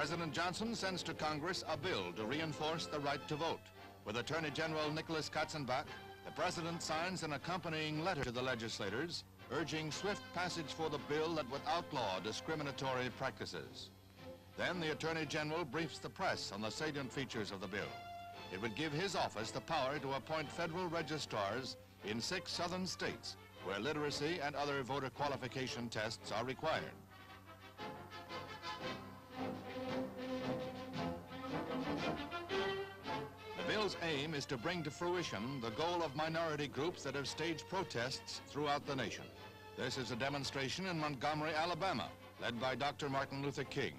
President Johnson sends to Congress a bill to reinforce the right to vote. With Attorney General Nicholas Katzenbach, the President signs an accompanying letter to the legislators urging swift passage for the bill that would outlaw discriminatory practices. Then the Attorney General briefs the press on the salient features of the bill. It would give his office the power to appoint federal registrars in 6 southern states where literacy and other voter qualification tests are required. The bill's aim is to bring to fruition the goal of minority groups that have staged protests throughout the nation. This is a demonstration in Montgomery, Alabama, led by Dr. Martin Luther King.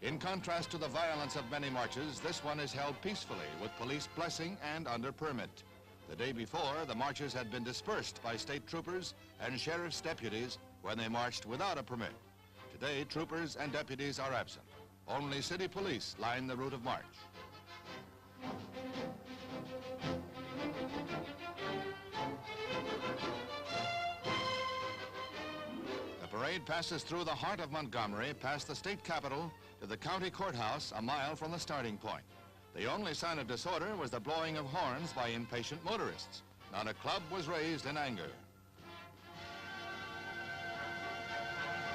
In contrast to the violence of many marches, this one is held peacefully with police blessing and under permit. The day before, the marchers had been dispersed by state troopers and sheriff's deputies when they marched without a permit. Today, troopers and deputies are absent. Only city police line the route of march. The parade passes through the heart of Montgomery, past the state capitol, to the county courthouse a mile from the starting point. The only sign of disorder was the blowing of horns by impatient motorists. Not a club was raised in anger.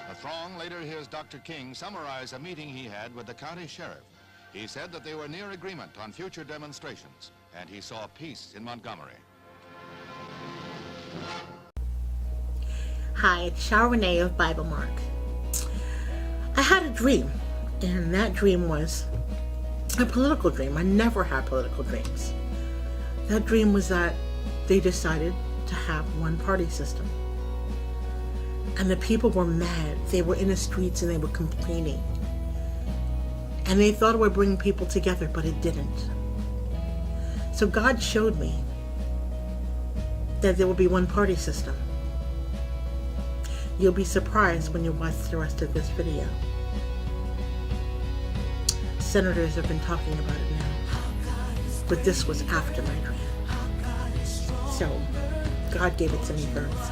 The throng later hears Dr. King summarize a meeting he had with the county sheriff. He said that they were near agreement on future demonstrations, and he saw peace in Montgomery. Hi, it's Shaw Renee of Bible Marc. I had a dream, and that dream was a political dream. I never had political dreams. That dream was that they decided to have one party system. And the people were mad. They were in the streets and they were complaining. And they thought it would bring people together, but it didn't. So God showed me that there would be one party system. You'll be surprised when you watch the rest of this video. Senators have been talking about it now, but this was after my dream. So God gave it to me first.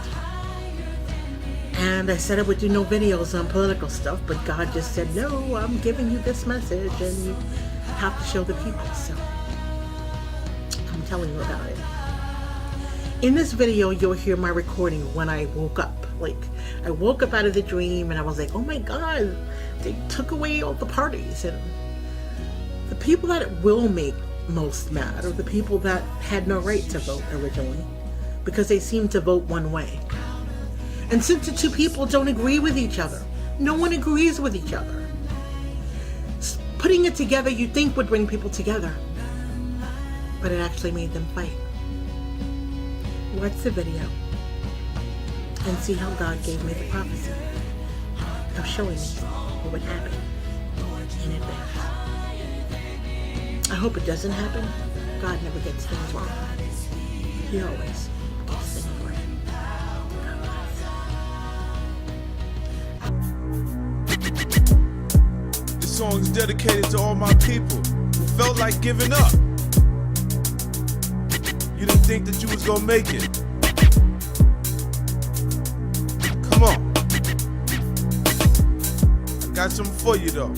And I said I would do no videos on political stuff, but God just said, no, I'm giving you this message and you have to show the people. So I'm telling you about it. In this video, you'll hear my recording when I woke up. Like, I woke up out of the dream and I was like, oh my God, they took away all the parties. And the people that it will make most mad are the people that had no right to vote originally, because they seem to vote one way. And since the two people don't agree with each other, no one agrees with each other. Putting it together you'd think would bring people together, but it actually made them fight. Watch the video and see how God gave me the prophecy of showing me what would happen in advance. I hope it doesn't happen. God never gets things wrong. He always gets things right. This song is dedicated to all my people who felt like giving up. You didn't think that you was gonna make it. Come on. I got something for you though.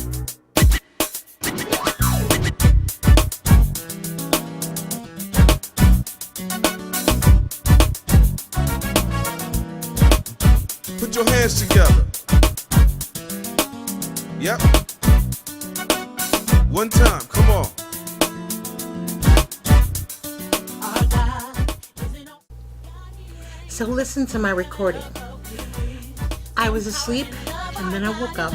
Put your hands together. Yep. One time, come on. So listen to my recording. I was asleep and then I woke up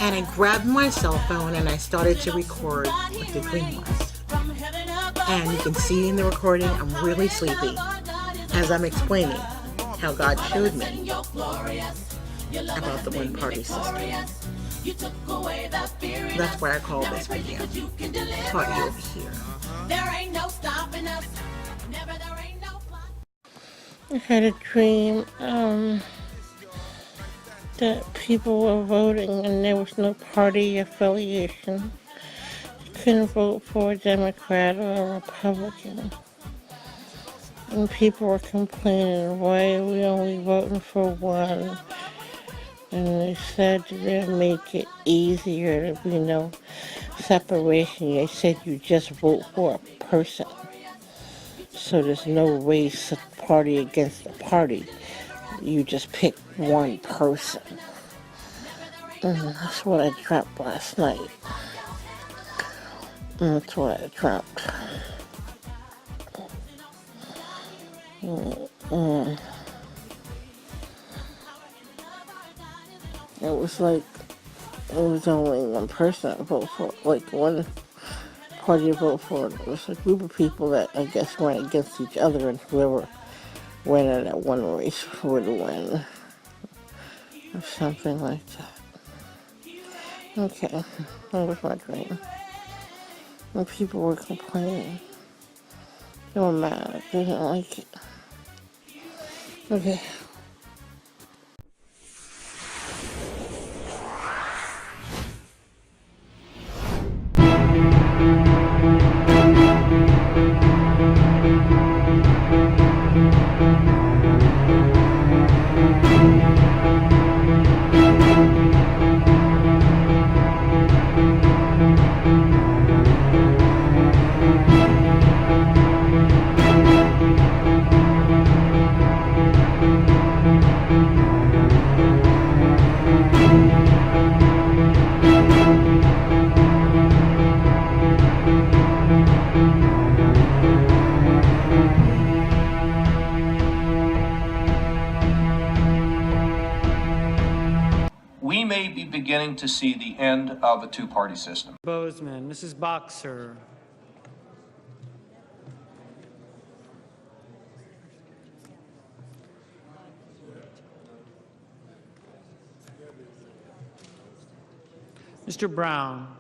and I grabbed my cell phone and I started to record what the dream was. And you can see in the recording I'm really sleepy as I'm explaining how God showed me about the one party system. That's why I call this video Ova Here. I had a dream that people were voting and there was no party affiliation. You couldn't vote for a Democrat or a Republican. And people were complaining, why are we only voting for one? And they said they'll make it easier to be no separation. They said you just vote for a person. So there's no race party against the party. You just pick one person. And that's what I dreamt last night. That's what I dreamt. It was like, it was only one person I vote for, like one party to vote for. It was a group of people that I guess went against each other, and whoever went in that one race would win. Or something like that. Okay, that was my dream. And people were complaining. They were mad. They didn't like it. Okay. We may be beginning to see the end of a two-party system. Bozeman, Mrs. Boxer. Mr. Brown.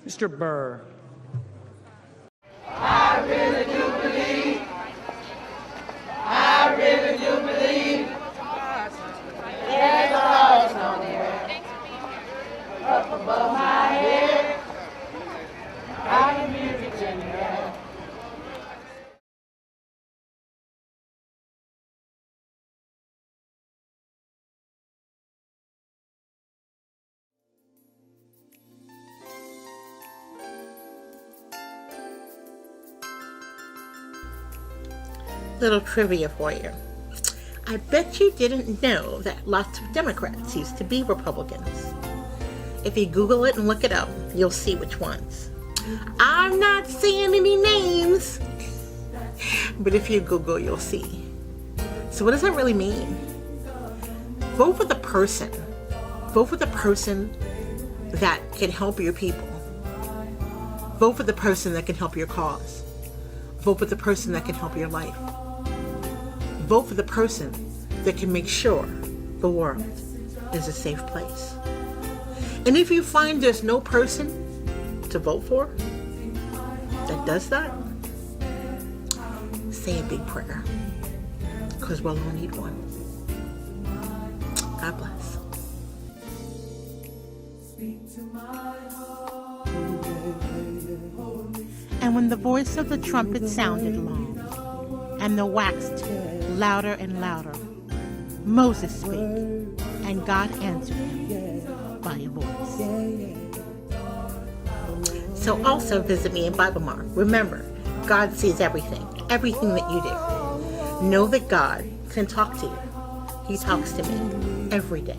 Mr. Burr. Little trivia for you. I bet you didn't know that lots of Democrats used to be Republicans. If you Google it and look it up, you'll see which ones. I'm not saying any names, but if you Google, you'll see. So what does that really mean? Vote for the person. Vote for the person that can help your people. Vote for the person that can help your cause. Vote for the person that can help your life. Vote for the person that can make sure the world is a safe place. And if you find there's no person to vote for that does that, say a big prayer, because we'll all need one. God bless. And when the voice of the trumpet sounded long, and the waxed louder and louder, Moses spake, and God answered him by a voice. So also visit me in Bible Marc. Remember, God sees everything that you do. Know that God can talk to you. He talks to me every day.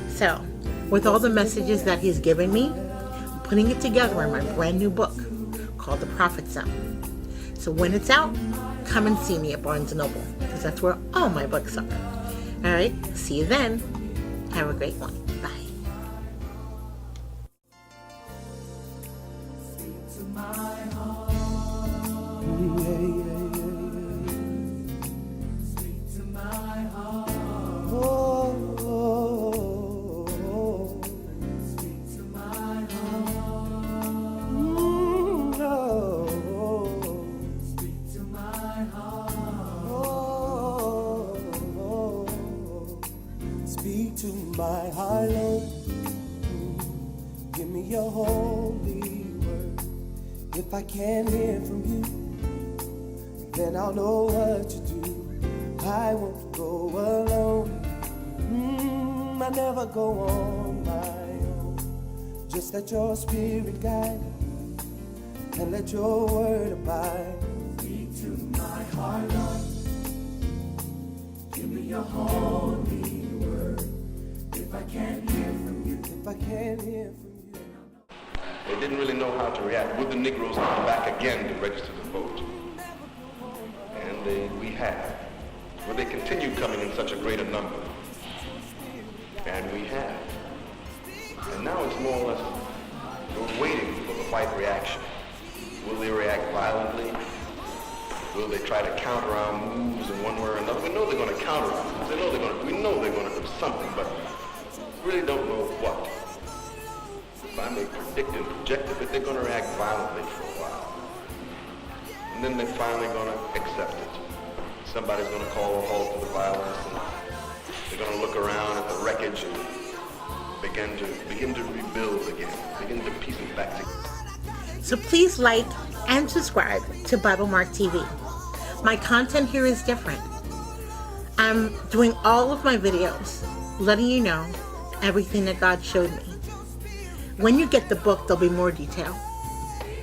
So, with all the messages that He's given me, I'm putting it together in my brand new book called The Prophet Zone. So when it's out, come and see me at Barnes & Noble, because that's where all my books are. All right, see you then. Have a great one. Bye. Speak to my heart, Lord. If I can't hear from you, then I'll know what to do. I won't go alone. I never go on my own. Just let your spirit guide and let your word abide. Speak to my heart, Lord. Give me your holy word. If I can't hear from you, if I can't hear from you. They didn't really know how to react. Would the Negroes come back again to register the vote? And we have. Will they continue coming in such a greater number? And we have. And now it's more or less, we're waiting for the white reaction. Will they react violently? Will they try to counter our moves in one way or another? We know they're going to counter our moves. We know they're going to do something, but we really don't know what. If I may predict and project it, they're going to react violently for a while. And then they're finally going to accept it. Somebody's going to call a halt to the violence, and they're going to look around at the wreckage and begin to rebuild again, begin to piece it back together. So please like and subscribe to Bible Marc TV. My content here is different. I'm doing all of my videos, letting you know everything that God showed me. When you get the book, there'll be more detail.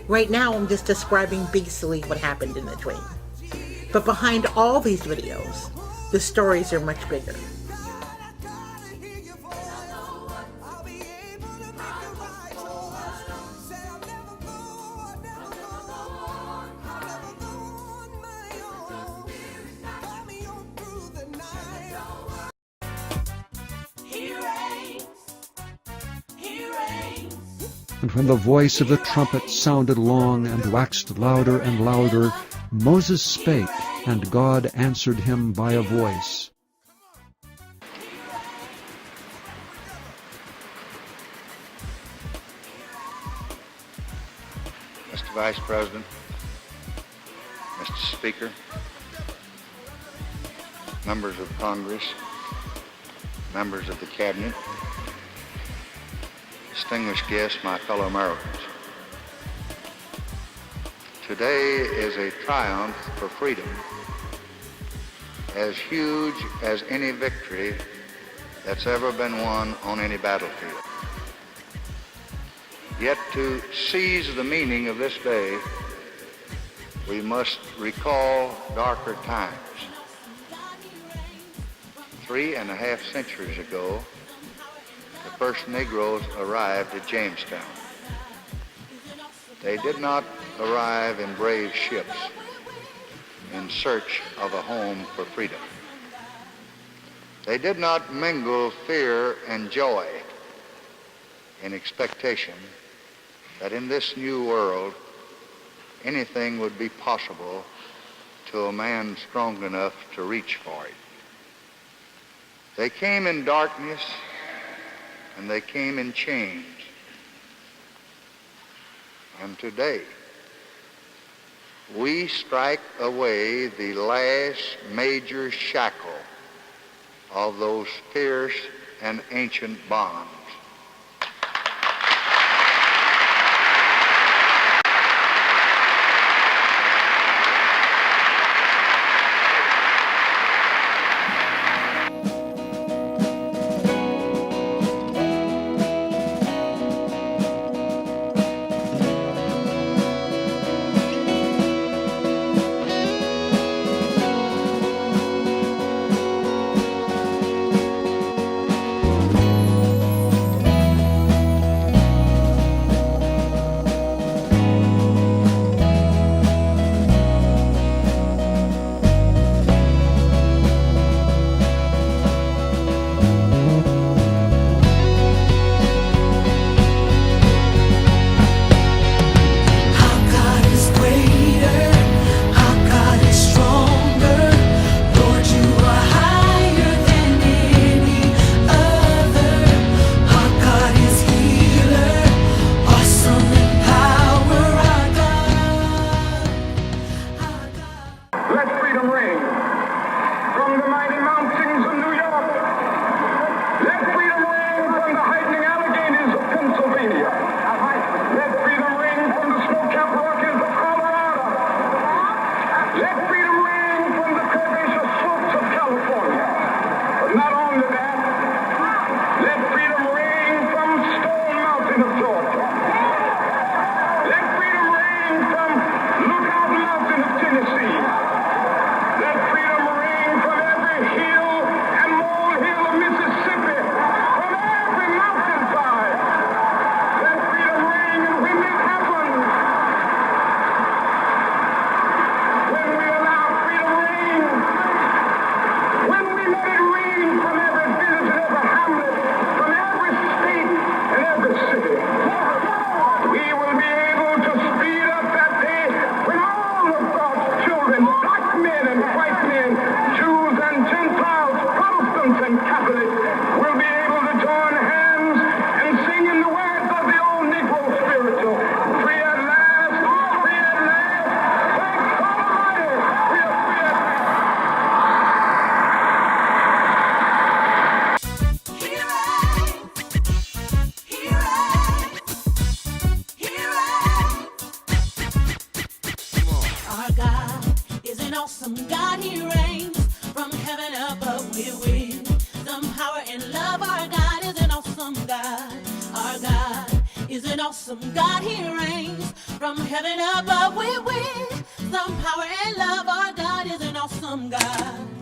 Right now, I'm just describing basically what happened in the dream. But behind all these videos, the stories are much bigger. And when the voice of the trumpet sounded long and waxed louder and louder, Moses spake, and God answered him by a voice. Mr. Vice President, Mr. Speaker, members of Congress, members of the Cabinet, distinguished guests, my fellow Americans. Today is a triumph for freedom as huge as any victory that's ever been won on any battlefield. Yet to seize the meaning of this day, we must recall darker times. 3.5 centuries ago, the first Negroes arrived at Jamestown. They did not arrive in brave ships in search of a home for freedom. They did not mingle fear and joy in expectation that in this new world anything would be possible to a man strong enough to reach for it. They came in darkness and they came in chains. And today, we strike away the last major shackle of those fierce and ancient bonds. an awesome God, he reigns. From heaven above we win. Some power and love, our God is an awesome God.